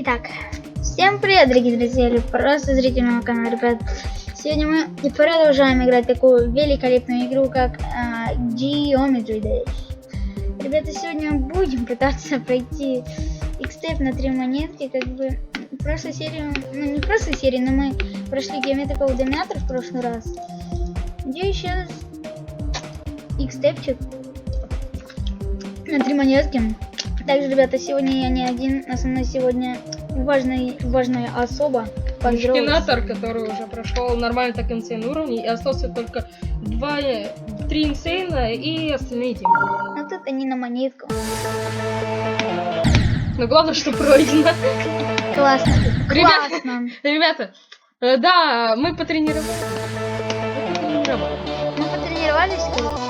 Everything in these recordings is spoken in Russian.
Итак, всем привет, дорогие друзья, или просто зрители моего канала, ребят. Сегодня мы продолжаем играть такую великолепную игру, как Geometry Dash. Ребята, сегодня мы будем пытаться пройти X-Step на 3 монетки, как бы в прошлой серии, ну не в прошлой серии, но мы прошли Geometrical Dominator в прошлый раз. Где сейчас X-Stepчик на 3 монетки. Также, ребята, сегодня я не один, а со мной сегодня важная особа. Терминатор, который уже прошел нормально так инсейн уровни, и остался только 3 инсейна и остальные темы. А тут они на монетку. Но главное, что пройдено. Классно. Классно. Ребята, да, мы потренировались. Мы потренировались, короче.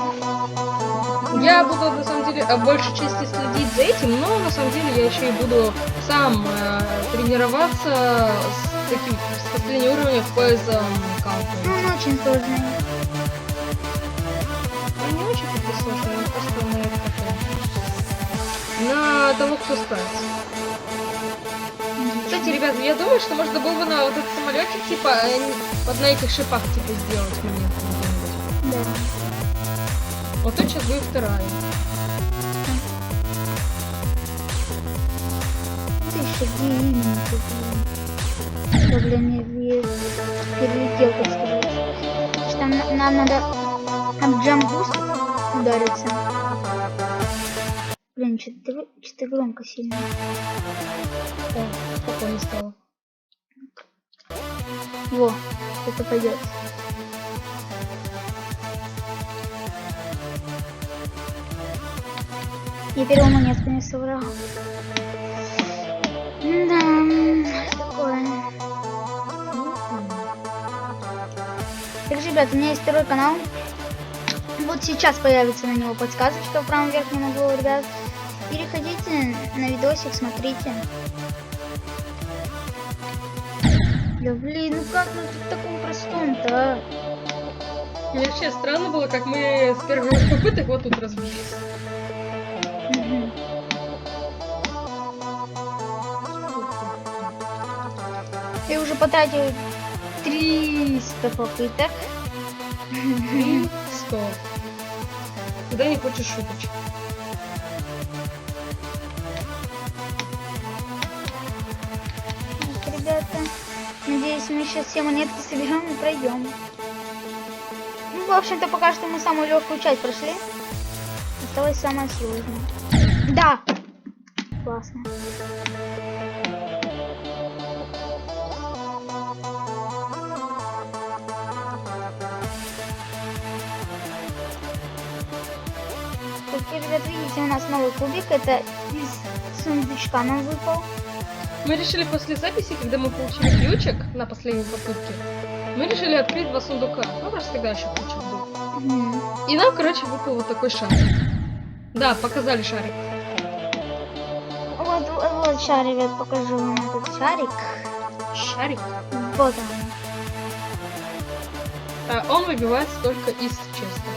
Я буду, на самом деле, большей части следить за этим, но, на самом деле, я еще и буду сам тренироваться с последнего уровня в Poison Count. Ну, он очень сложный. Он не очень такой сложный, он просто на это такой. На того, кто справится. Кстати, ребят, я думаю, что можно было бы на вот этот самолетик, типа, вот на этих шипах, типа, сделать монетку. Да. Вот это сейчас будет вторая. Ты еще где именно? Да, блин, я перелетел, так сказать. Что там нам надо об джамбуст удариться. Блин, что-то громко сильно. О, спокойно стало. Во, это пойдет. Я первую монетку не собрал. Да, такое. Также, ребят, у меня есть второй канал. Вот сейчас появится на него подсказочка в правом верхнем углу, ребят. Переходите на видосик, смотрите. Да блин, ну как на таком простом-то, а? Мне вообще странно было, как мы с первых попыток вот тут разбились. Я уже потратил 300 попыток. 100. Когда не хочешь шуточек. Так, ребята, надеюсь, мы сейчас все монетки соберем и пройдем. Ну, в общем-то, пока что мы самую легкую часть прошли. Осталось самое сложное. Да! Классно. Как, ребят, видите, у нас новый кубик. Это из сундучка нам выпал. Мы решили после записи, когда мы получили ключик на последней попытке, мы решили открыть 2 сундука. Ну, просто тогда еще ключик был. И нам, короче, выпал вот такой шарик. Да, показали шарик. Вот шарик, ребят, покажу вам этот шарик. Шарик? Вот он. Он выбивается только из честа.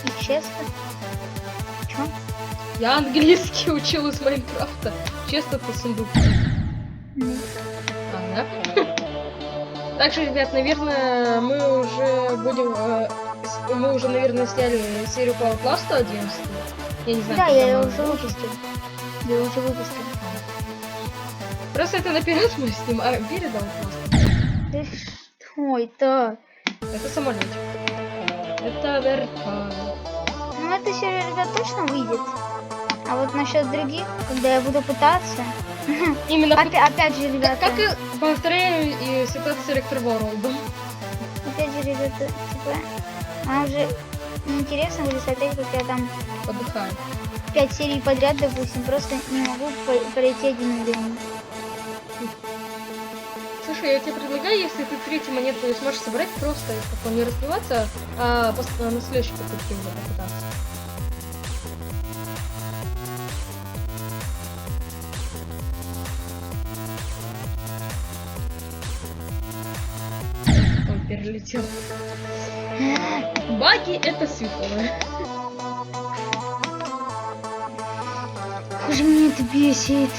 И честно. Чё? Я английский учил из Майнкрафта. Чест это сундук. Да? Также, ребят, наверное, мы уже, наверное, сняли серию по Outlast 11. Я не знаю. Да, я ее уже выпустил. Просто это наперед мы снимаем перед Outlast. Что это? Это самолетик. Это вертолет. Ну, эта серия, ребят, точно выйдет. А вот насчет других, когда я буду пытаться... Именно опять же, ребята... Как и повторяю и ситуация с Электроворлдом. Опять же, ребята, типа... Она уже неинтересно будет смотреть, как я там... Подыхаю. 5 серий подряд, допустим, просто не могу пройти один уровень. Слушай, я тебе предлагаю, если ты 3-ю монетку не сможешь собрать, просто как не разбиваться, а на следующей попытке уже попытаться. Он перелетел. Баги это светлое. Как же меня это бесит.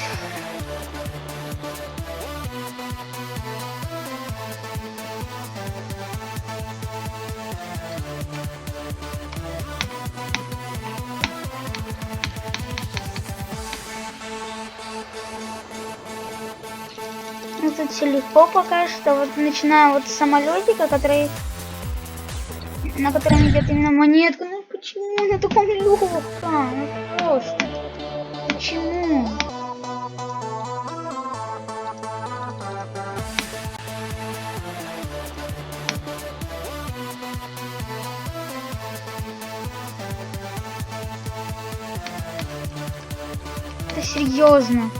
тут все легко пока что. Вот начиная вот с самолетика, который на котором идет именно монетка. Ну почему на таком легко? Ну просто. Почему? Это серьезно.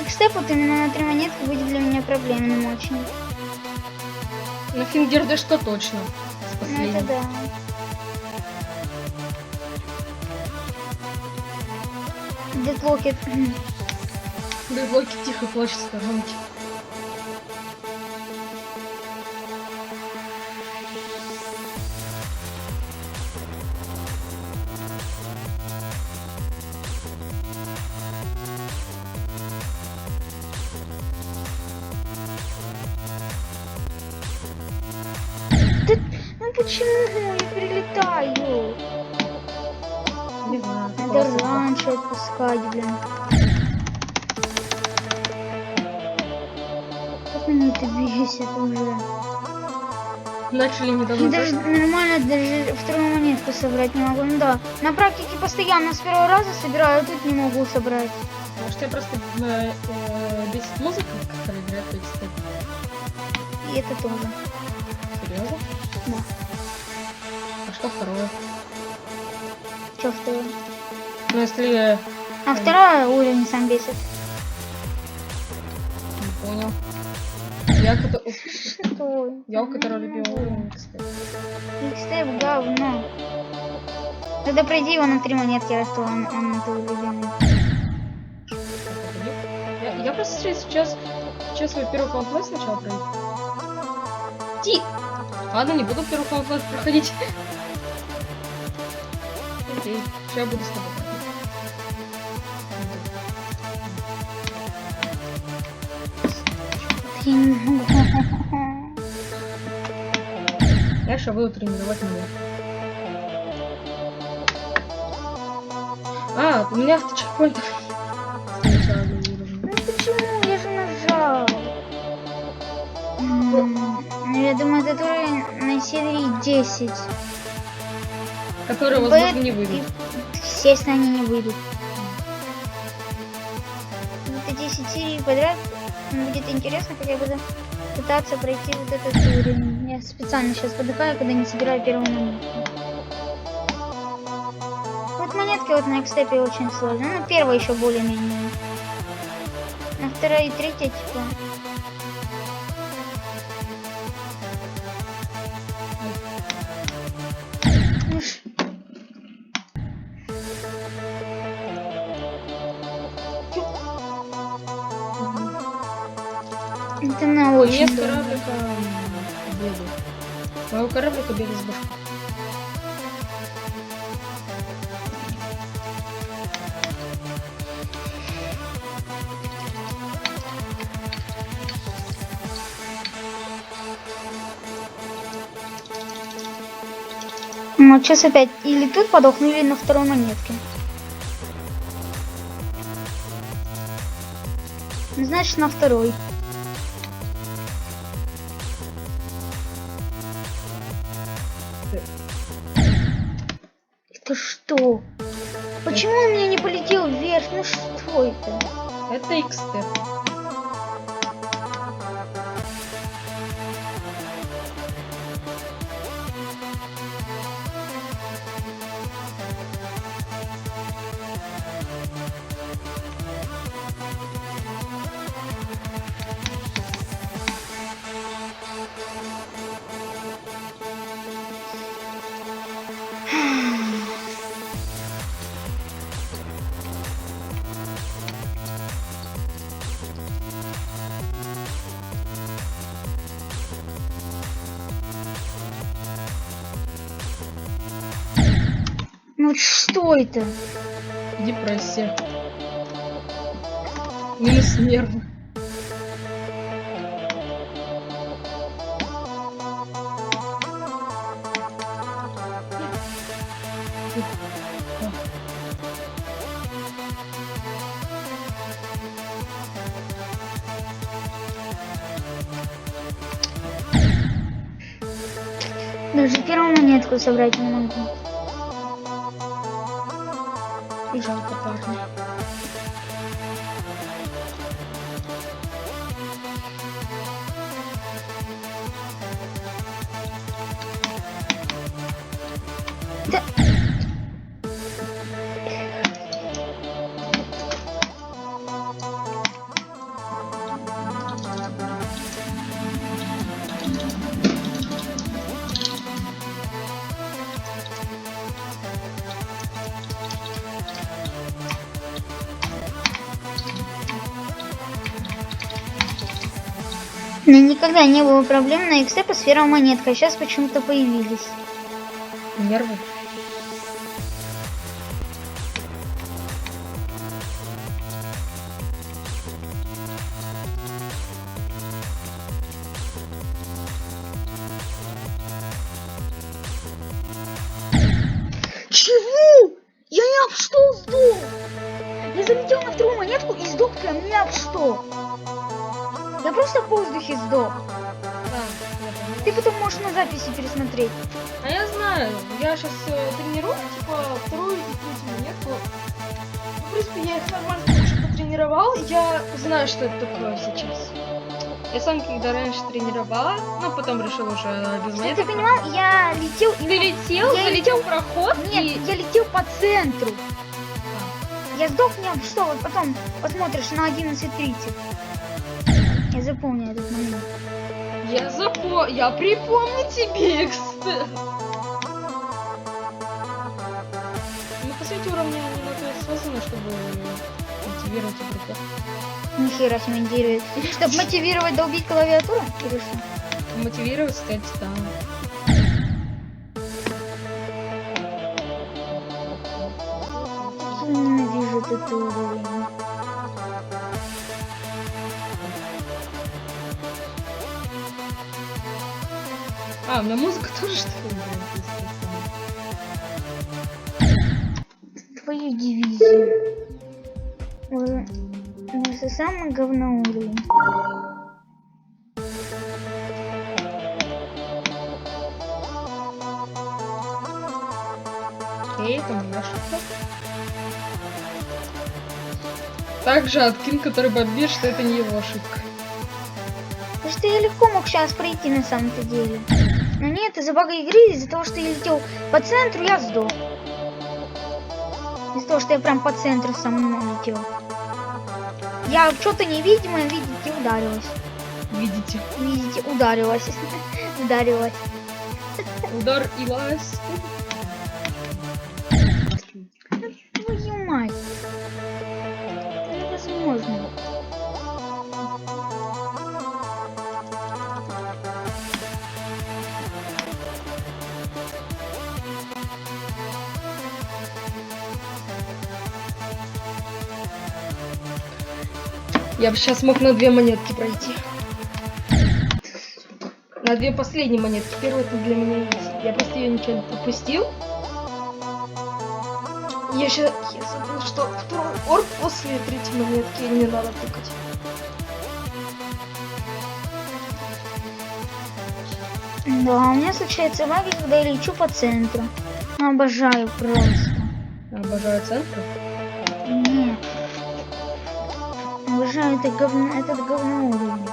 Степ вот именно на 3 монетки будет для меня проблемным очень. На Фингерде что точно? Ну это да. Дедлокет. Дедлоки тихо плачет в сторонке. Ну почему я прилетаю? Не знаю. Надо раньше отпускать, блин. Как мне это бесит уже. Начали недавно. Я даже нормально даже вторую монетку собрать не могу. Ну да. На практике постоянно с первого раза собираю, а тут не могу собрать. Может, я просто бесит музыка, которая играет в тексте. И это тоже. Серьезно? Да. А что второе? Что второе? Ну если... А второй уровень сам бесит. Не понял. Я Что? Я у которого любил уровень, кстати. Икстеп говно. Тогда пройди его на 3 монетки, раз то он твой любимый. Я просто сейчас свой первый комплект сначала пройти. Ладно, не буду первый комплект проходить. Окей, сейчас я буду с тобой. Я не могу. Я сейчас буду тренировать меня. А, у меня авточекпоинтов. Ну почему? Я же нажал. Я думаю, это уровень на серии 10. Которые, возможно, не выйдут. Естественно, они не выйдут. Это 10 серий подряд. Будет интересно, как я буду пытаться пройти вот этот уровень. Я специально сейчас подыхаю, когда не собираю первую монетку. Вот монетки вот на экстепе очень сложно. Ну, первая еще более-менее. На вторая и третья, типа. Это на очень Нет кораблика бегает. Моего кораблика бегает с башкой. Ну, сейчас опять или тут подохну, или на второй монетке. Значит, на второй. Это что? Почему он мне не полетел вверх? Ну что это? Это X-Step. Ну что это? Депрессия. Минус нервы. Даже первую монетку собрать не могу. И жалко парня. Да. У меня никогда не было проблем на XP по сферам монетка, а сейчас почему-то появились. Нервы. Чего? Я ни об что сдох! Я залетел на вторую монетку и сдох прям ни об что. Я просто в воздухе сдох. Да, я Ты потом можешь на записи пересмотреть. А я знаю, я сейчас тренирую, типа, вторую и третью монетку. Ну, в принципе, я их нормально уже потренировал, я знаю, что это такое сейчас. Я сам когда раньше тренировала, но потом решил уже без Что монеток. ты понимал, я летел и... Ты летел, Я залетел в проход Нет, и... я летел по центру. Я сдох ни об что, вот потом посмотришь на 11:30. Я запомню этот момент. Я припомню тебе, кстати. Ну, по сути, уровня они на то и созданы, чтобы мотивировать игроков. Нихера себе мотивирует. Чтобы мотивировать долбить клавиатуру? Или что? Мотивировать стать титаном. Я ненавижу этот уровень. А, у меня музыка тоже что ли играет? Твою дивизию. Это самый говно уровень. Эй, это моя шутка. Также Откин, который бомбит, что это не его ошибка. Потому что я легко мог сейчас пройти на самом-то деле. Но нет, из-за бага игры, из-за того, что я летел по центру, я сдох. Из-за того, что я прям по центру самому летел. Я что-то невидимое, видите, ударилась. Видите? Видите, ударилась. Ударилась. Удар и лаз. Твою мать. Это невозможно. Я бы сейчас мог на 2 монетки пройти. На 2 последние монетки. Первая это для меня есть. Я просто ее ничего не пропустил. Я забыл, что второй орб после третьей монетки не надо тыкать. Да, у меня случается баги, когда я лечу по центру. Обожаю просто. Обожаю центр. Нет. Обожаю это говно, этот говно уровень.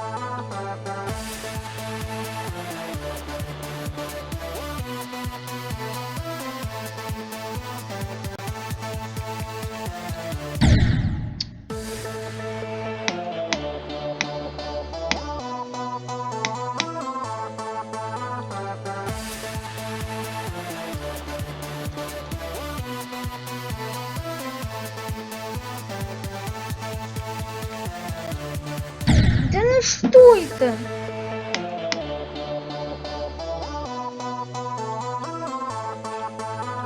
Да ну что это?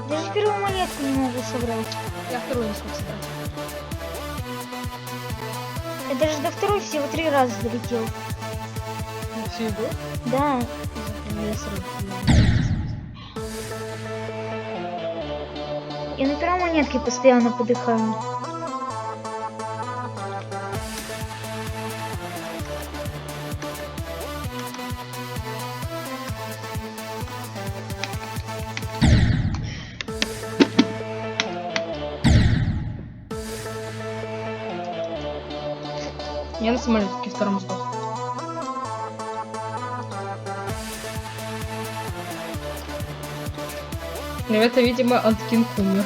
Даже первую монетку не могу собрать. Я вторую не смог собрать. Я даже до второй всего 3 раза долетел. Всего? Да. Я на первой монетке постоянно подыхаю. Я на самолетике втором сдох. Это, видимо, Анткинг умер.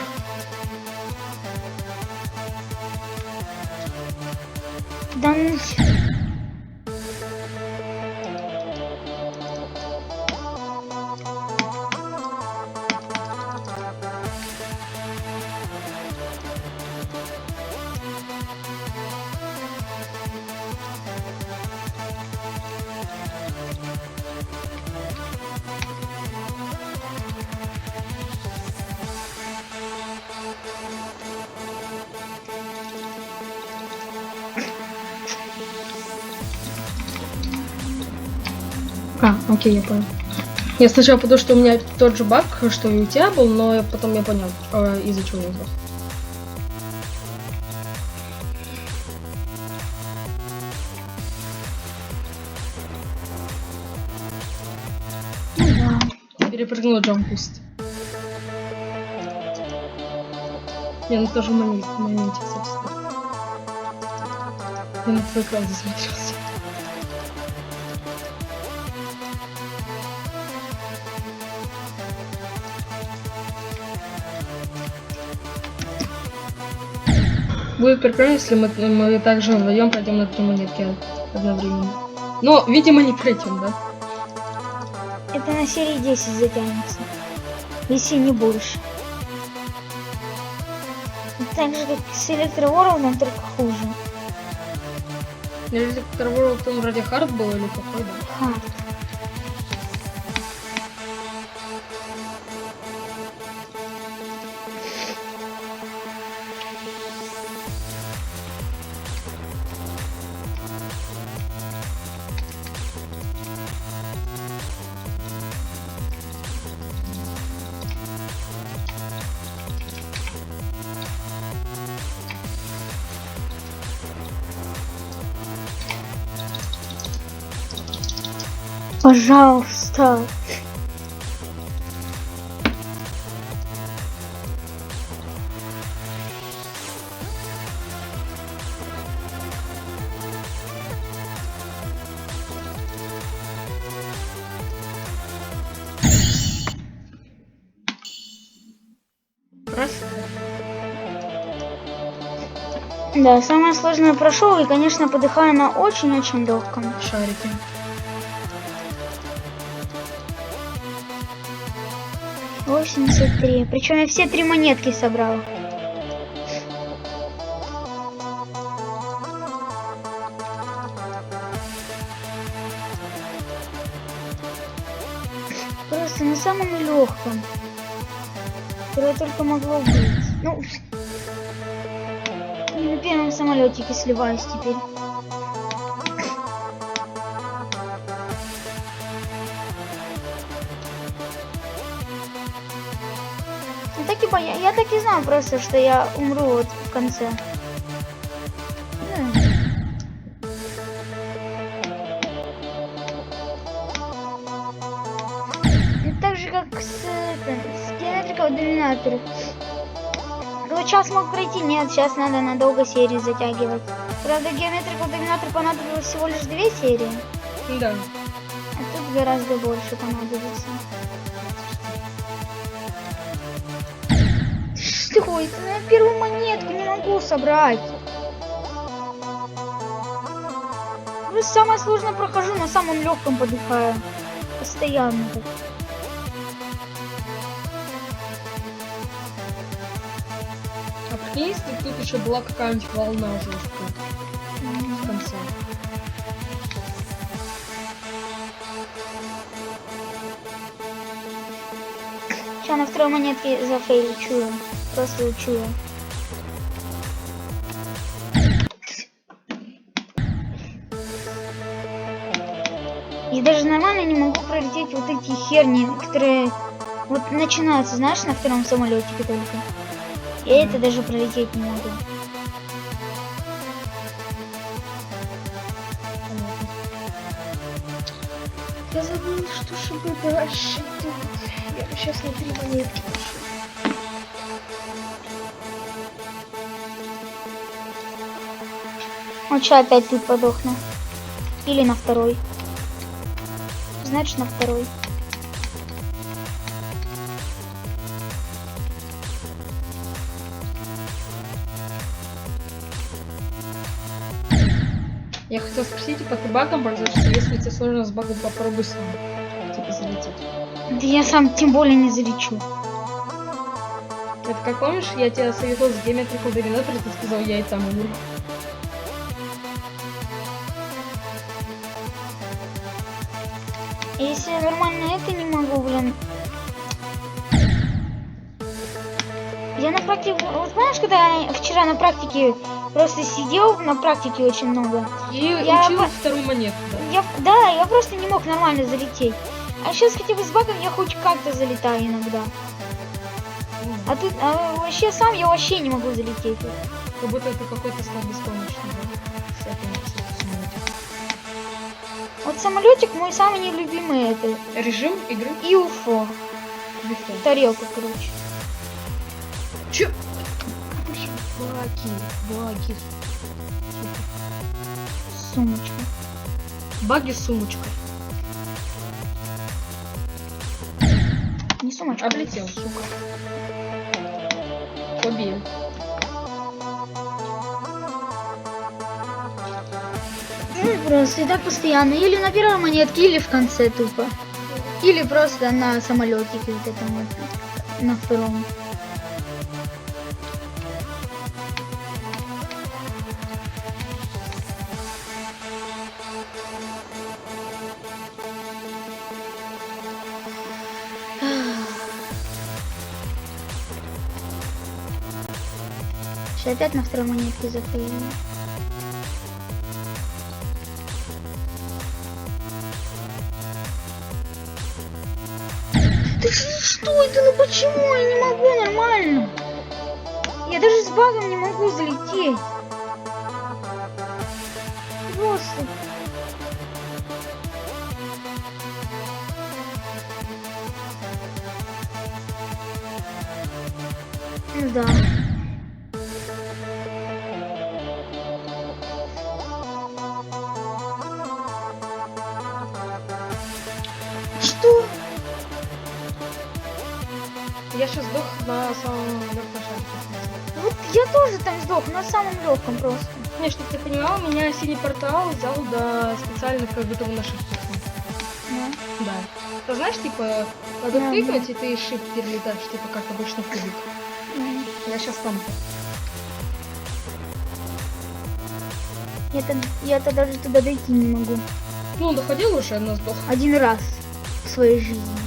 Да ну... Окей, я понял. Я сначала подумал, что у меня тот же баг, что и у тебя был, но потом я понял, из-за чего я сдох. Перепрыгнул джампуст. Я на тоже моментик, собственно. Я на твой экран засмотрелся. Будет прикольно, если мы также вдвоем пройдем на 3 монетки одновременно. Но, видимо, не пройдем, да? Это на серии 10 затянется. Если не больше. Так же, как с Электроуровнем, только хуже. Электроуровн, он вроде хард был или какой, да? Хард. Пожалуйста. Раз. Да, самое сложное прошел, и, конечно, подыхаю на очень-очень легком. Шарики. — 83. Причем я все 3 монетки собрал. Просто на самом легком, которое только могло быть. Ну, и на первом самолетике сливаюсь теперь. Я так и знал просто, что я умру вот в конце. Да. Так же, как с Геометрика в Доминаторе. Вот сейчас мог пройти, нет, сейчас надо надолго серию затягивать. Правда, Геометрика в Доминаторе понадобилось всего лишь 2 серии. Да. А тут гораздо больше понадобится. Ой, на первую монетку не могу собрать. Просто самое сложное прохожу, на самом легком подыхаю. Постоянно так. А прикинь, если тут еще была какая-нибудь волна жесткая в конце. Сейчас на второй монетке зафейлю, чую. Просто чую. И даже нормально не могу пролететь вот эти херни, которые вот начинаются, знаешь, на втором самолетике только. Я это даже пролететь не могу. Я забыл, что чтобы дальше делать. Я сейчас на 3 монетки пошел. Лучше опять тут подохну. Или на второй. Значит, на второй. Я хотел спросить, типа, ты багом пользуешься? Если тебе сложно с багом, попробуй сам. Типа, залететь. Да я сам тем более не залечу. Это как помнишь, я тебя советовал с Geometrical Dominator, ты сказал, я и там умру. Если я нормально это не могу, блин. Я на практике... Вот знаешь, когда я вчера на практике просто сидел, на практике очень много. И Я учил вторую монету, да? Я просто не мог нормально залететь. А сейчас хотя бы с багом я хоть как-то залетаю иногда. Вообще сам я вообще не могу залететь. Как будто это какой-то стал беспомощный, да? С этим самолетиком. Вот самолетик мой самый нелюбимый это. Режим игры? И уфо. Тарелка, короче. Чё? Баги. Сумочка. Баги с сумочкой. Не сумочка. Облетел, сука. Побил. Ну просто и так постоянно. Или на первой монетке, или в конце тупо. Или просто на самолетике вот этом вот. На втором. Сейчас опять на второй монетке зафейлили. Да что это? Ну почему я не могу нормально? Я даже с багом не могу залететь. Просто. Ну да. Что? Я сейчас сдох на самом легком шарике. Вот я тоже там сдох, на самом легком просто. Не, чтобы ты понимал, меня синий портал взял до специальных как будто на шифте. Да. Ты знаешь, типа, надо кликнуть, и ты shift перелетаешь, типа, как обычно в кубик. Я сейчас там. Я-то даже туда дойти не могу. Ну, он доходил уже, но сдох. Один раз в своей жизни.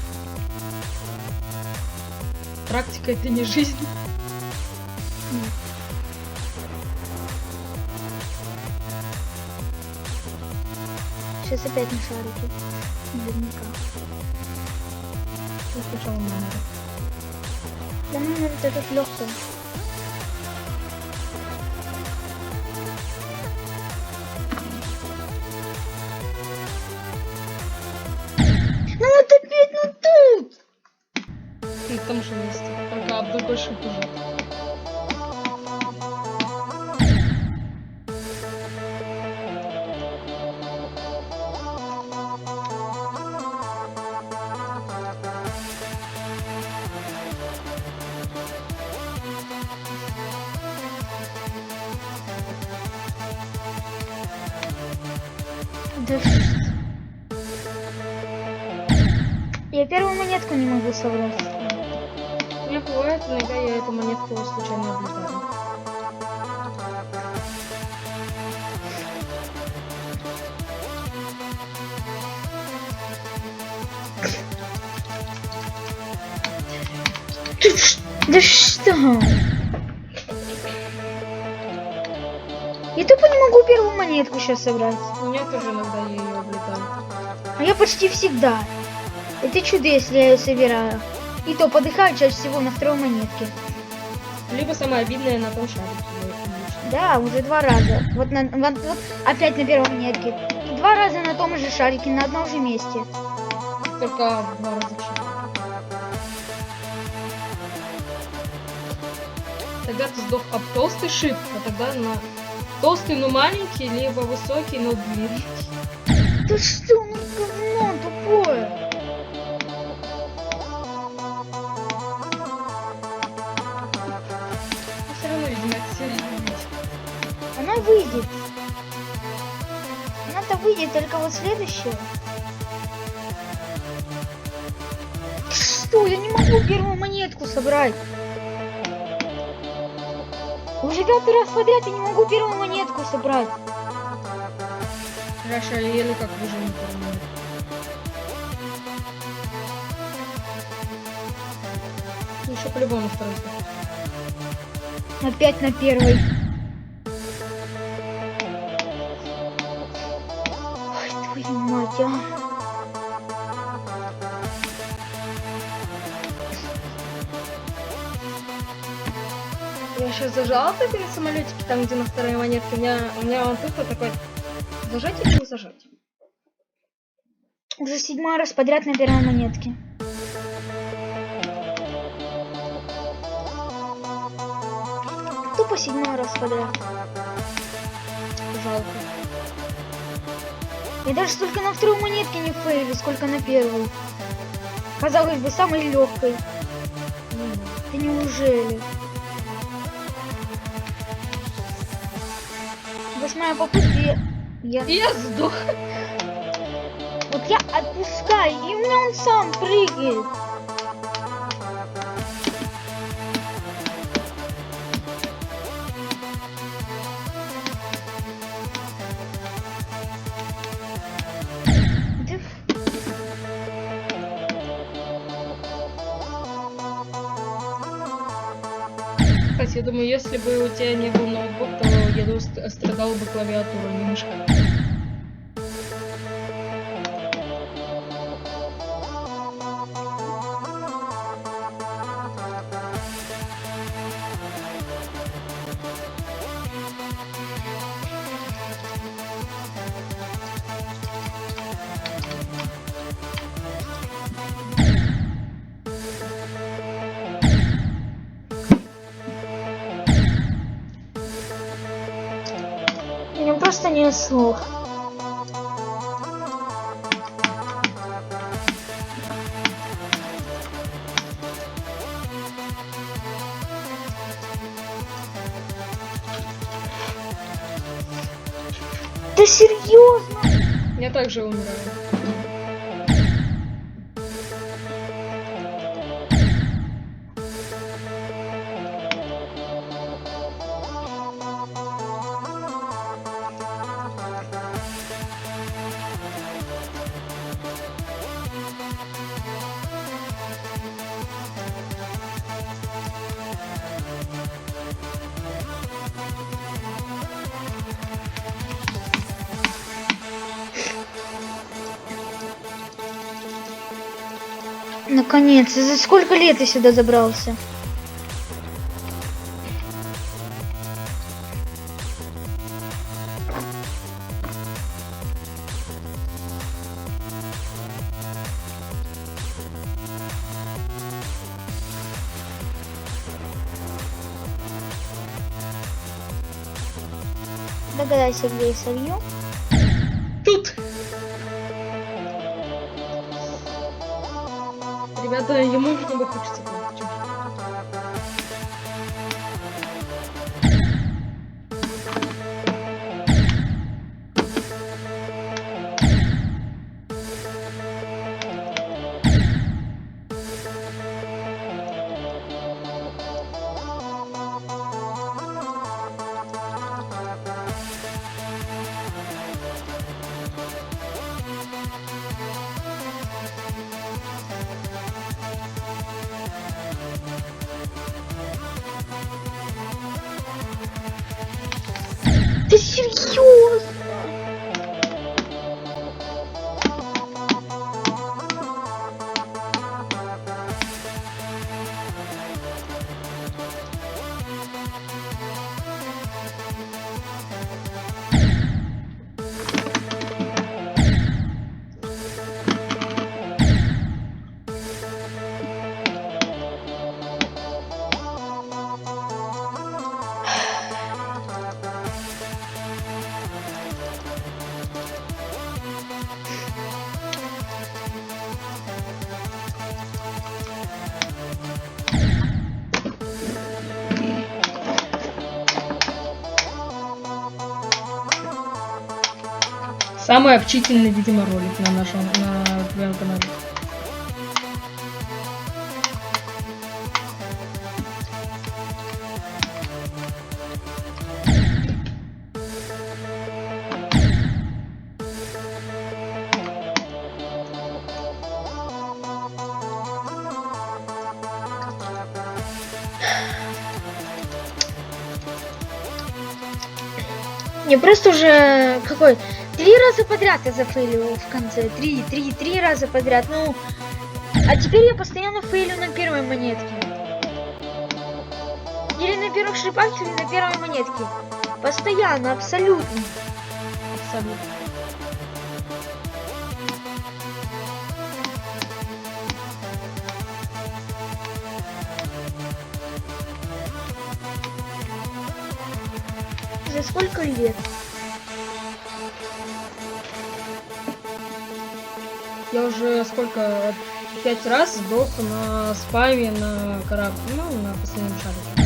Практика — это не жизнь. Сейчас опять на шарике. Наверняка. Сначала номер. Да номер этот легкий. Ну вот опять, ну тут! И в том же месте. Только об другой шип уже. Да. Я первую монетку не могу собрать. У меня бывает, иногда я эту монетку случайно облетаю. Да что? Я тупо не могу первую монетку сейчас собрать. У меня тоже иногда я ее облетаю. А я почти всегда. Это чудо, если я ее собираю. И то подыхаю чаще всего на второй монетке. Либо самое обидное на том шарике. Да, уже 2 раза. Вот опять на первой монетке. И 2 раза на том же шарике, на одном же месте. Только в 2 раза чаще. Тогда ты сдох об толстый шип, а тогда на Толстый, но маленький, либо высокий, но длинный. Да что, ну говно тупое. Все равно, видимо, это серия. Она выйдет. Она-то выйдет только вот следующая. Что? Я не могу первую монетку собрать. Уже 5-й раз подряд я не могу первую монетку собрать. Хорошо, я еле как выжил на первом минуте. Еще по-любому на второй. Опять на первой. Ой, твою мать, а. Я сейчас зажала так на самолетике, там где на второй монетке. У меня он тупо такой. Зажать или не зажать? Уже 7-й раз подряд на первой монетке. Тупо 7-й раз подряд. Жалко. Я даже столько на второй монетке не фейлю, сколько на первую. Казалось бы, самой легкой. Да неужели? 8-я попытка, Я сдох. Вот я отпускаю, и у меня он сам прыгает. Да. Кстати, я думаю, если бы у тебя не был ноутбук, то я думаю, страдала бы клавиатура, не мышка. У меня просто нет слов. Да серьезно? Я также умираю. Наконец, за сколько лет ты сюда забрался? Догадайся, где я солью. Тут! Ребята, ему много хочется плакать. Самый общительный, видимо, ролик на твоем канале. Не просто уже какой 3 раза подряд я зафейлил в конце. 3 раза подряд. Ну, а теперь я постоянно фейлю на первой монетке. Или на первых шипах, или на первой монетке. Постоянно, абсолютно. Абсолютно. За сколько лет? Я уже сколько? 5 раз сдох на спаме на корабле, ну, на последнем шаре.